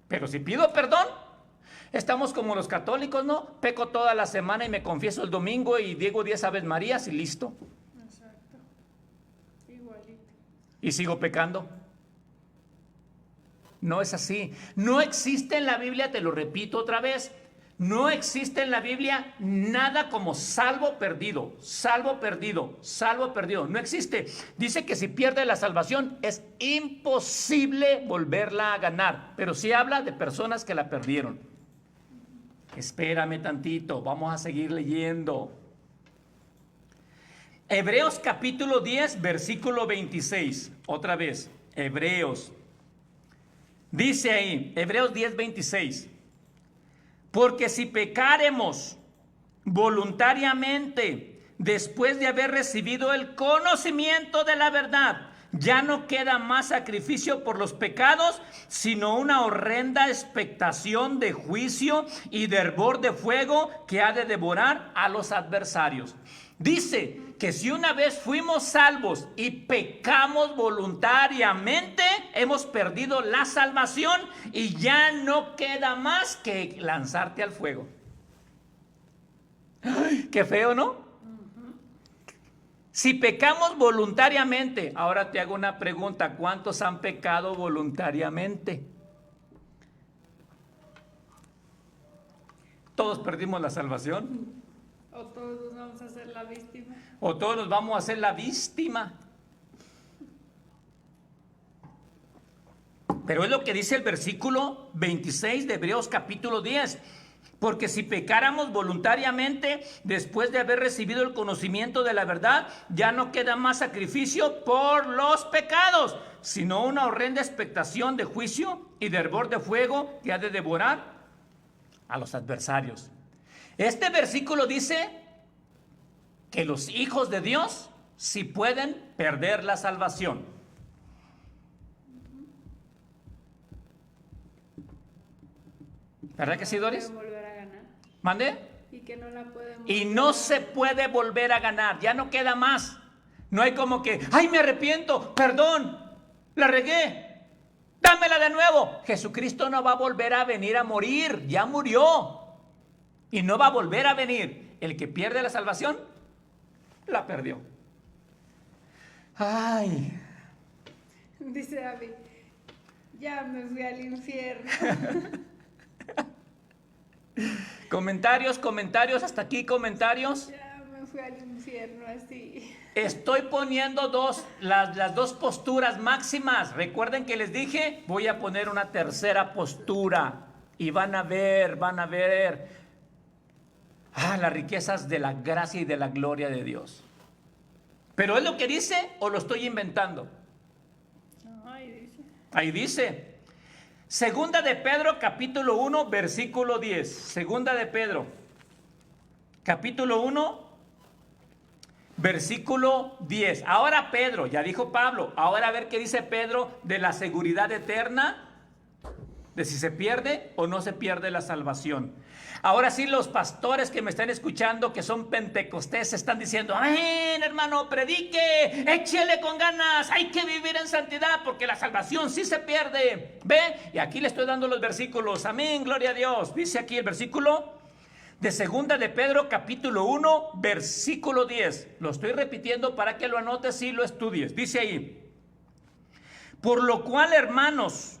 Pero si pido perdón, estamos como los católicos, ¿no? Peco toda la semana y me confieso el domingo y digo 10 Aves Marías y listo. Exacto. Igualito. Y sigo pecando. No es así. No existe en la Biblia, te lo repito otra vez, no existe en la Biblia nada como salvo perdido, salvo perdido, salvo perdido. No existe. Dice que si pierde la salvación es imposible volverla a ganar. Pero sí habla de personas que la perdieron. Espérame tantito, vamos a seguir leyendo. Hebreos capítulo 10, versículo 26. Otra vez, Hebreos. Dice ahí, Hebreos 10, 26. Porque si pecáremos voluntariamente después de haber recibido el conocimiento de la verdad, ya no queda más sacrificio por los pecados, sino una horrenda expectación de juicio y de hervor de fuego que ha de devorar a los adversarios. Dice que si una vez fuimos salvos y pecamos voluntariamente, hemos perdido la salvación y ya no queda más que lanzarte al fuego. ¡Ay, qué feo, ¿no? Si pecamos voluntariamente, ahora te hago una pregunta, ¿cuántos han pecado voluntariamente? ¿Todos perdimos la salvación? O todos nos vamos a hacer la víctima. O todos nos vamos a hacer la víctima. Pero es lo que dice el versículo 26 de Hebreos capítulo 10. Porque si pecáramos voluntariamente después de haber recibido el conocimiento de la verdad, ya no queda más sacrificio por los pecados, sino una horrenda expectación de juicio y de hervor de fuego que ha de devorar a los adversarios. Este versículo dice que los hijos de Dios sí pueden perder la salvación. ¿Verdad que sí, Doris? No puede volver a ganar. ¿Mande? Y que no la podemos. Y no se puede volver a ganar, ya no queda más. No hay como que, ay, me arrepiento, perdón, la regué, dámela de nuevo. Jesucristo no va a volver a venir a morir, ya murió. Y no va a volver a venir. El que pierde la salvación, la perdió. Ay. Dice David, ya me fui al infierno. Comentarios, hasta aquí comentarios. Ya me fui al infierno así. Estoy poniendo las dos posturas máximas. Recuerden que les dije, voy a poner una tercera postura. Y van a ver las riquezas de la gracia y de la gloria de Dios. ¿Pero es lo que dice o lo estoy inventando? No, ahí dice. Ahí dice. Segunda de Pedro, capítulo 1, versículo 10. Segunda de Pedro, capítulo 1, versículo 10. Ahora Pedro, ya dijo Pablo, ahora a ver qué dice Pedro de la seguridad eterna de si se pierde o no se pierde la salvación. Ahora sí, los pastores que me están escuchando, que son pentecostés, están diciendo: amén, hermano, predique, échele con ganas, hay que vivir en santidad porque la salvación sí se pierde. ¿Ve? Y aquí le estoy dando los versículos. Amén, gloria a Dios. Dice aquí el versículo de segunda de Pedro, capítulo 1, versículo 10. Lo estoy repitiendo para que lo anotes y lo estudies. Dice ahí: por lo cual, hermanos,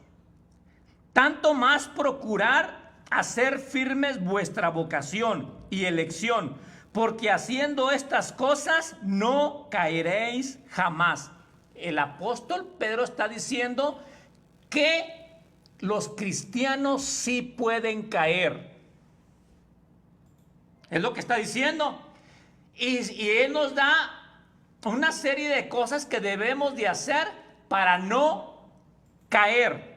tanto más procurar hacer firmes vuestra vocación y elección, porque haciendo estas cosas no caeréis jamás. El apóstol Pedro está diciendo que los cristianos sí pueden caer. Es lo que está diciendo. Y él nos da una serie de cosas que debemos de hacer para no caer.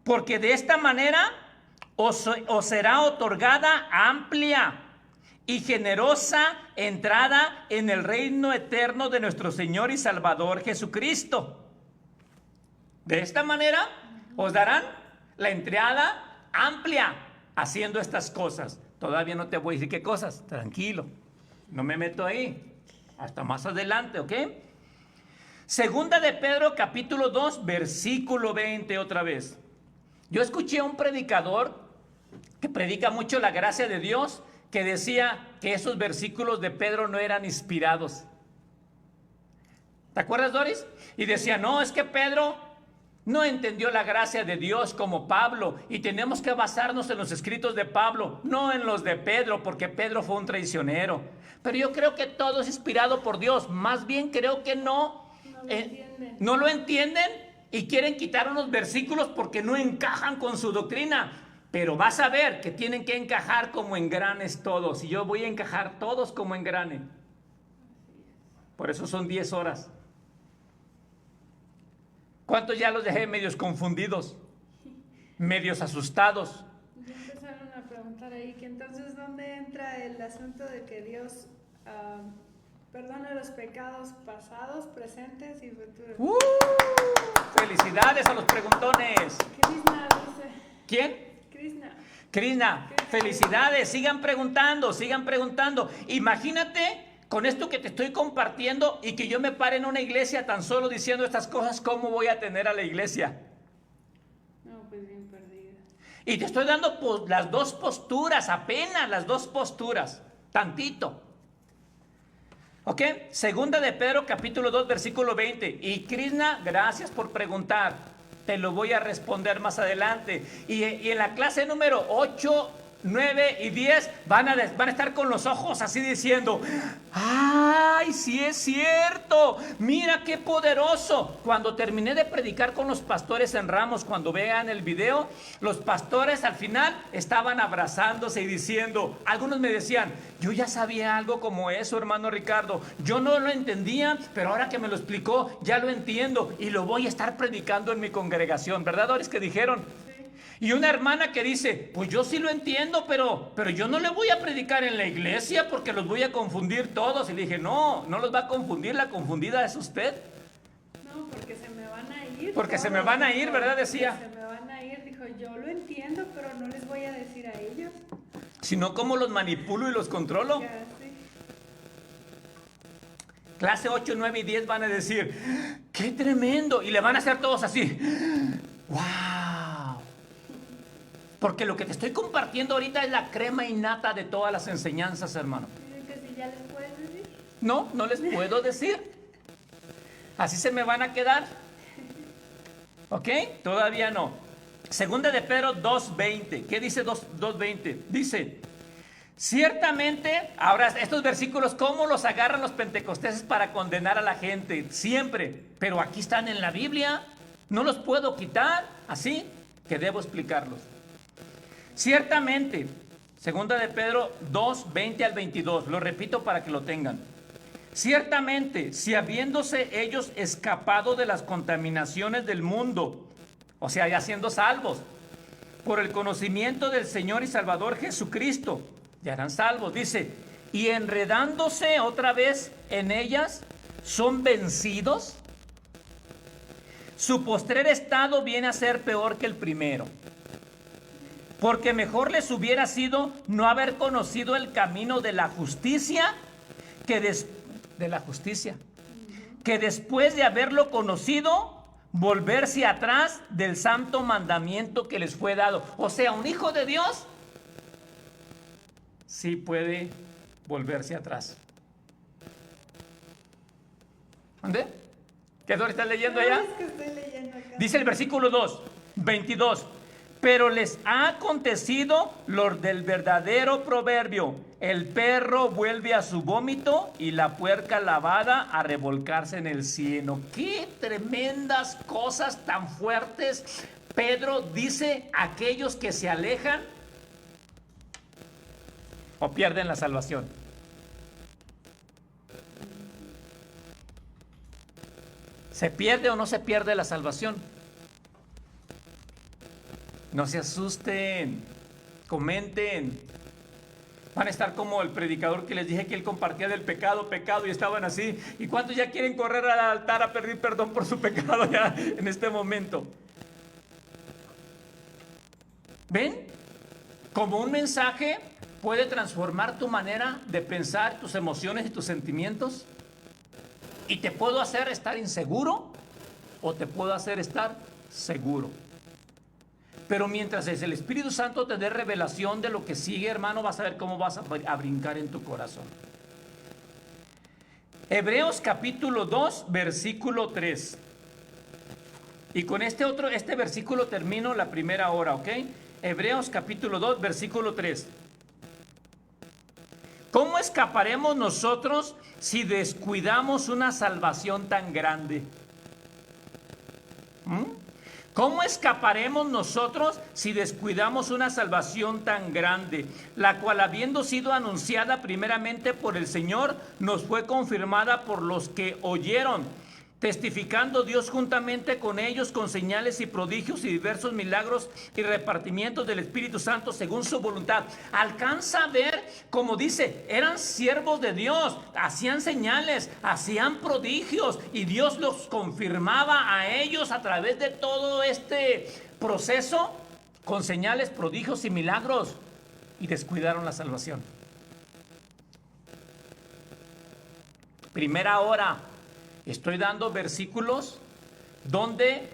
Porque de esta manera os será otorgada amplia y generosa entrada en el reino eterno de nuestro Señor y Salvador Jesucristo. De esta manera os darán la entrada amplia haciendo estas cosas. Todavía no te voy a decir qué cosas, tranquilo, no me meto ahí, hasta más adelante, ¿ok? Segunda de Pedro, capítulo 2, versículo 20 otra vez. Yo escuché a un predicador que predica mucho la gracia de Dios, que decía que esos versículos de Pedro no eran inspirados. ¿Te acuerdas, Doris? Y decía: no, es que Pedro no entendió la gracia de Dios como Pablo, y tenemos que basarnos en los escritos de Pablo, no en los de Pedro, porque Pedro fue un traicionero. Pero yo creo que todo es inspirado por Dios. Más bien creo que no lo entienden. Y quieren quitar unos versículos porque no encajan con su doctrina. Pero vas a ver que tienen que encajar como engranes todos. Y yo voy a encajar todos como engrane. Por eso son 10 horas. ¿Cuántos ya los dejé medios confundidos? Medios asustados. Ya empezaron a preguntar ahí que entonces ¿dónde entra el asunto de que Dios perdona los pecados pasados, presentes y futuros? ¡Felicidades a los preguntones! Krishna dice. ¿Quién? Krishna. Felicidades, sigan preguntando, sigan preguntando. Imagínate con esto que te estoy compartiendo y que yo me pare en una iglesia tan solo diciendo estas cosas, ¿cómo voy a tener a la iglesia? No, pues bien perdida. Y te estoy dando las dos posturas, apenas las dos posturas, tantito. ¿Ok? Segunda de Pedro, capítulo 2, versículo 20. Y Krishna, gracias por preguntar. Te lo voy a responder más adelante. Y en la clase número 8, 9 y 10 van a estar con los ojos así diciendo: ¡ay, sí es cierto! ¡Mira qué poderoso! Cuando terminé de predicar con los pastores en Ramos, cuando vean el video, los pastores al final estaban abrazándose y diciendo, algunos me decían: yo ya sabía algo como eso, hermano Ricardo, yo no lo entendía, pero ahora que me lo explicó, ya lo entiendo y lo voy a estar predicando en mi congregación. ¿Verdad, Doris, que dijeron? Y una hermana que dice: pues yo sí lo entiendo, pero yo no le voy a predicar en la iglesia porque los voy a confundir todos. Y le dije: no los va a confundir, la confundida es usted. No, porque se me van a ir. Porque se me van a ir, ¿verdad? Decía. Se me van a ir, dijo: yo lo entiendo, pero no les voy a decir a ellos. Si no, ¿cómo los manipulo y los controlo? Ya, sí. Clase 8, 9 y 10 van a decir: ¡qué tremendo! Y le van a hacer todos así: ¡wow! Porque lo que te estoy compartiendo ahorita es la crema innata de todas las enseñanzas, hermano. Dicen que si ya les puedes decir. No les puedo decir. Así se me van a quedar. ¿Ok? Todavía no. Segunda de Pedro 2:20. ¿Qué dice 2:20? Dice: ciertamente, ahora estos versículos, ¿cómo los agarran los pentecosteses para condenar a la gente? Siempre. Pero aquí están en la Biblia. No los puedo quitar. Así que debo explicarlos. Ciertamente, segunda de Pedro 2:20 al 22, lo repito para que lo tengan. Ciertamente, si habiéndose ellos escapado de las contaminaciones del mundo, o sea, ya siendo salvos, por el conocimiento del Señor y Salvador Jesucristo, ya eran salvos, dice, y enredándose otra vez en ellas, son vencidos. su postrer estado viene a ser peor que el primero. Porque mejor les hubiera sido no haber conocido el camino de la justicia que después de haberlo conocido, volverse atrás del santo mandamiento que les fue dado. O sea, un hijo de Dios sí puede volverse atrás. ¿Dónde? ¿Qué es lo que estás leyendo allá? Es que estoy leyendo acá. Dice el versículo 22. Pero les ha acontecido lo del verdadero proverbio: el perro vuelve a su vómito y la puerca lavada a revolcarse en el cieno. ¡Qué tremendas cosas tan fuertes! Pedro dice: aquellos que se alejan o pierden la salvación. ¿Se pierde o no se pierde la salvación? No se asusten, comenten. Van a estar como el predicador que les dije que él compartía del pecado, y estaban así. ¿Y cuántos ya quieren correr al altar a pedir perdón por su pecado ya en este momento? ¿Ven? Como un mensaje puede transformar tu manera de pensar, tus emociones y tus sentimientos. Y te puedo hacer estar inseguro o te puedo hacer estar seguro. Pero mientras el Espíritu Santo te dé revelación de lo que sigue, hermano, vas a ver cómo vas a brincar en tu corazón. Hebreos capítulo 2, versículo 3. Y con este versículo termino la primera hora, ¿ok? Hebreos capítulo 2, versículo 3. ¿Cómo escaparemos nosotros si descuidamos una salvación tan grande? ¿Cómo escaparemos nosotros si descuidamos una salvación tan grande, la cual, habiendo sido anunciada primeramente por el Señor, nos fue confirmada por los que oyeron, testificando Dios juntamente con ellos con señales y prodigios y diversos milagros y repartimientos del Espíritu Santo según su voluntad? Alcanza a ver, como dice, eran siervos de Dios, hacían señales, hacían prodigios y Dios los confirmaba a ellos a través de todo este proceso con señales, prodigios y milagros, y descuidaron la salvación. Primera hora. Estoy dando versículos donde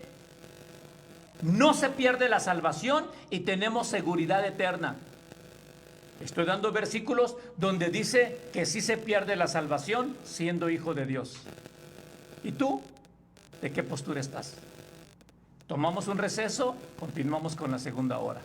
no se pierde la salvación y tenemos seguridad eterna. Estoy dando versículos donde dice que sí se pierde la salvación siendo hijo de Dios. ¿Y tú? ¿De qué postura estás? Tomamos un receso, continuamos con la segunda hora.